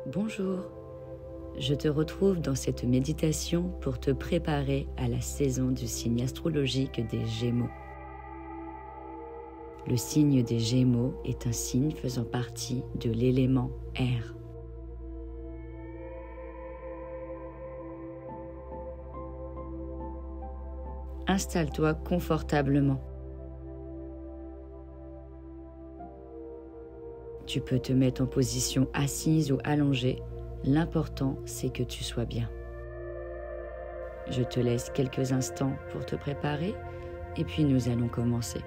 Bonjour, je te retrouve dans cette méditation pour te préparer à la saison du signe astrologique des Gémeaux. Le signe des Gémeaux est un signe faisant partie de l'élément air. Installe-toi confortablement. Tu peux te mettre en position assise ou allongée. L'important, c'est que tu sois bien. Je te laisse quelques instants pour te préparer et puis nous allons commencer.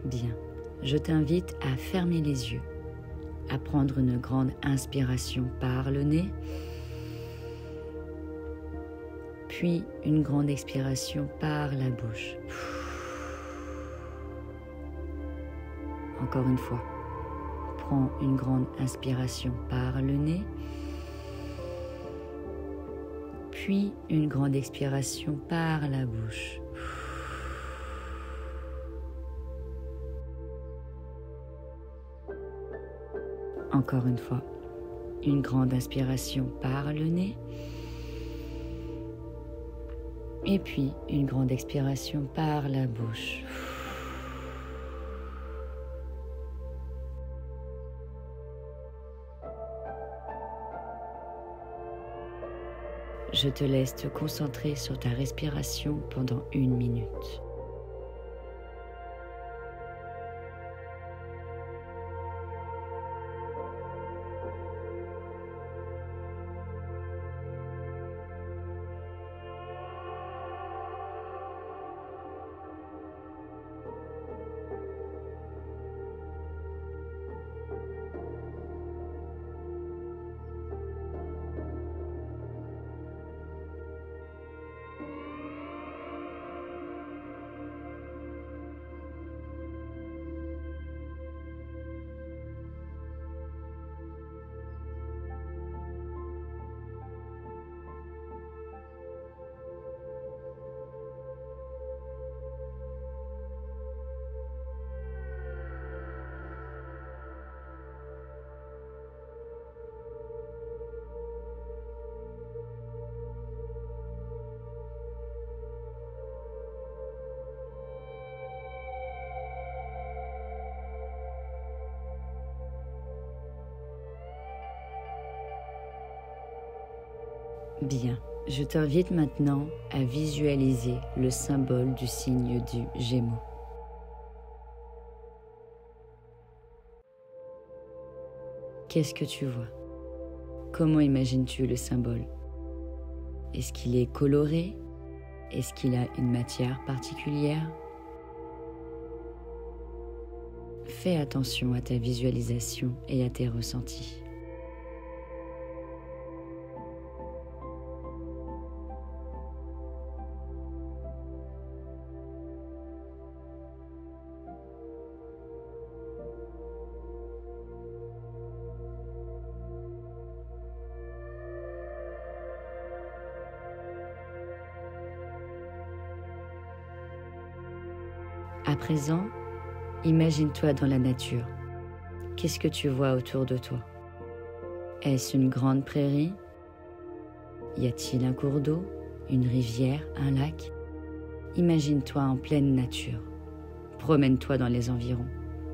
Bien, je t'invite à fermer les yeux, à prendre une grande inspiration par le nez, puis une grande expiration par la bouche. Encore une fois, prends une grande inspiration par le nez, puis une grande expiration par la bouche. Encore une fois, une grande inspiration par le nez, et puis une grande expiration par la bouche. Je te laisse te concentrer sur ta respiration pendant 1 minute. Bien, je t'invite maintenant à visualiser le symbole du signe du Gémeaux. Qu'est-ce que tu vois? Comment imagines-tu le symbole? Est-ce qu'il est coloré? Est-ce qu'il a une matière particulière? Fais attention à ta visualisation et à tes ressentis. À présent, imagine-toi dans la nature. Qu'est-ce que tu vois autour de toi? Est-ce une grande prairie? Y a-t-il un cours d'eau, une rivière, un lac? Imagine-toi en pleine nature. Promène-toi dans les environs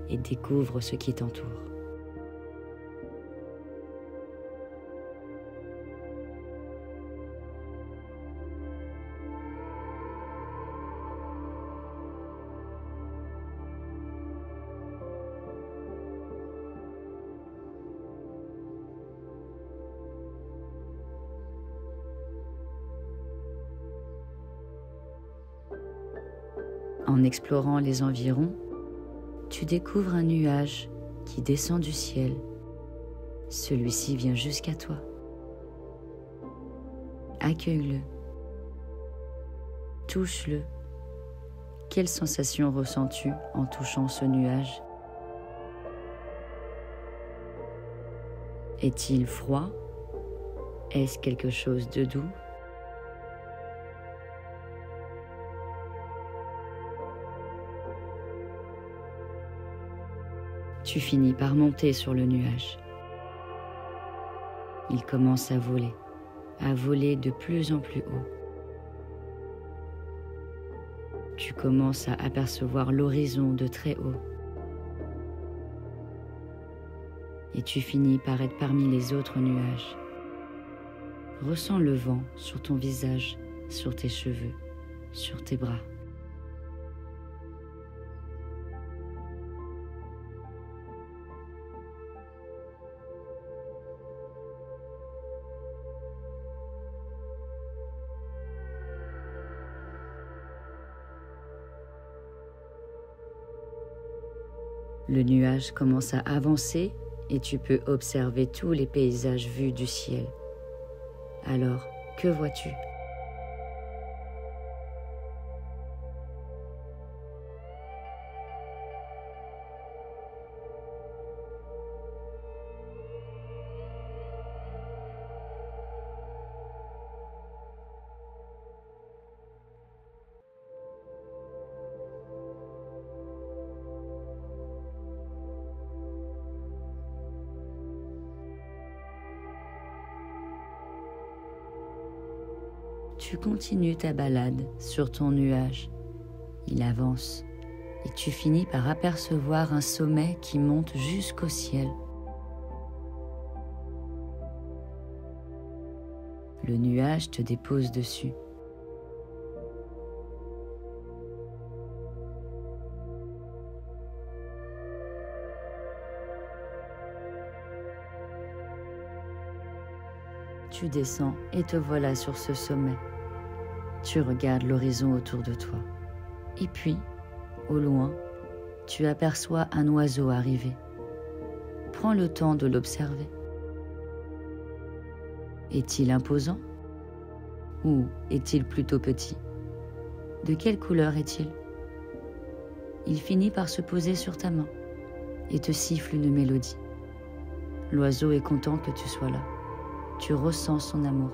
et découvre ce qui t'entoure. En explorant les environs, tu découvres un nuage qui descend du ciel. Celui-ci vient jusqu'à toi. Accueille-le. Touche-le. Quelle sensation ressens-tu en touchant ce nuage? Est-il froid? Est-ce quelque chose de doux? Tu finis par monter sur le nuage. Il commence à voler de plus en plus haut. Tu commences à apercevoir l'horizon de très haut. Et tu finis par être parmi les autres nuages. Ressens le vent sur ton visage, sur tes cheveux, sur tes bras. Le nuage commence à avancer et tu peux observer tous les paysages vus du ciel. Alors, que vois-tu ? Tu continues ta balade sur ton nuage. Il avance et tu finis par apercevoir un sommet qui monte jusqu'au ciel. Le nuage te dépose dessus. Tu descends et te voilà sur ce sommet. Tu regardes l'horizon autour de toi. Et puis, au loin, tu aperçois un oiseau arriver. Prends le temps de l'observer. Est-il imposant? Ou est-il plutôt petit? De quelle couleur est-il? Il finit par se poser sur ta main et te siffle une mélodie. L'oiseau est content que tu sois là. Tu ressens son amour.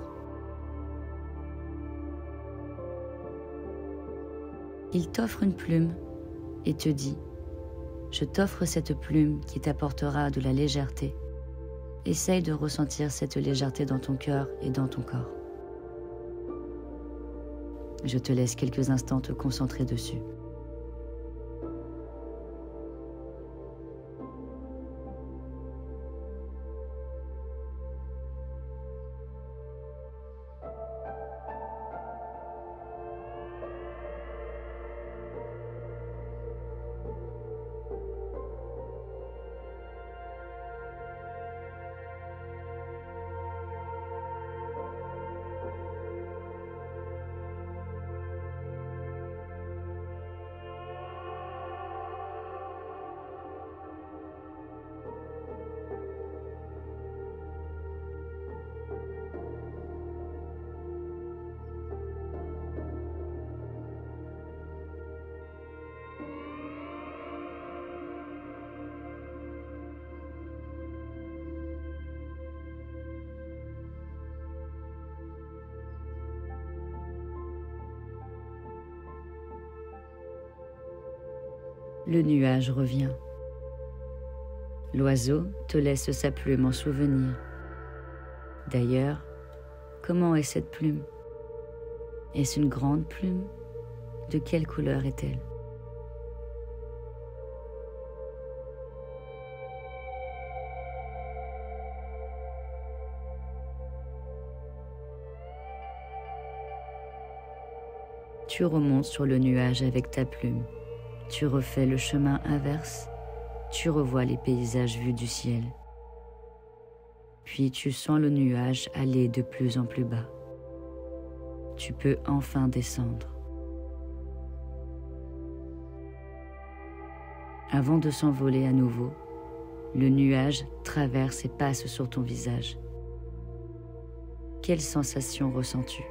Il t'offre une plume et te dit « Je t'offre cette plume qui t'apportera de la légèreté. Essaye de ressentir cette légèreté dans ton cœur et dans ton corps. » Je te laisse quelques instants te concentrer dessus. Le nuage revient. L'oiseau te laisse sa plume en souvenir. D'ailleurs, comment est cette plume? Est-ce une grande plume? De quelle couleur est-elle? Tu remontes sur le nuage avec ta plume. Tu refais le chemin inverse. Tu revois les paysages vus du ciel. Puis tu sens le nuage aller de plus en plus bas. Tu peux enfin descendre. Avant de s'envoler à nouveau, le nuage traverse et passe sur ton visage. Quelle sensation ressens-tu?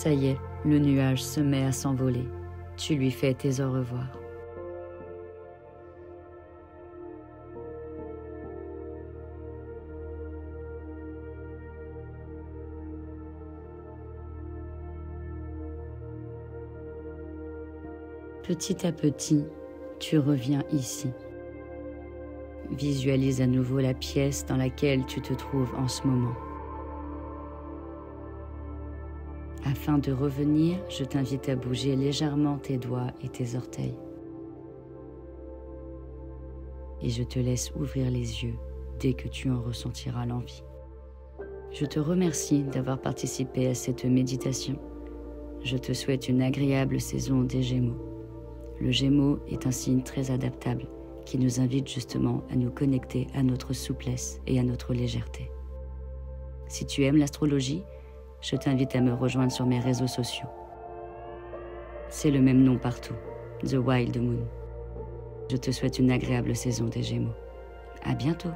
Ça y est, le nuage se met à s'envoler. Tu lui fais tes au revoir. Petit à petit, tu reviens ici. Visualise à nouveau la pièce dans laquelle tu te trouves en ce moment. Afin de revenir, je t'invite à bouger légèrement tes doigts et tes orteils. Et je te laisse ouvrir les yeux dès que tu en ressentiras l'envie. Je te remercie d'avoir participé à cette méditation. Je te souhaite une agréable saison des Gémeaux. Le Gémeaux est un signe très adaptable qui nous invite justement à nous connecter à notre souplesse et à notre légèreté. Si tu aimes l'astrologie, je t'invite à me rejoindre sur mes réseaux sociaux. C'est le même nom partout, The Wild Moon. Je te souhaite une agréable saison des Gémeaux. À bientôt.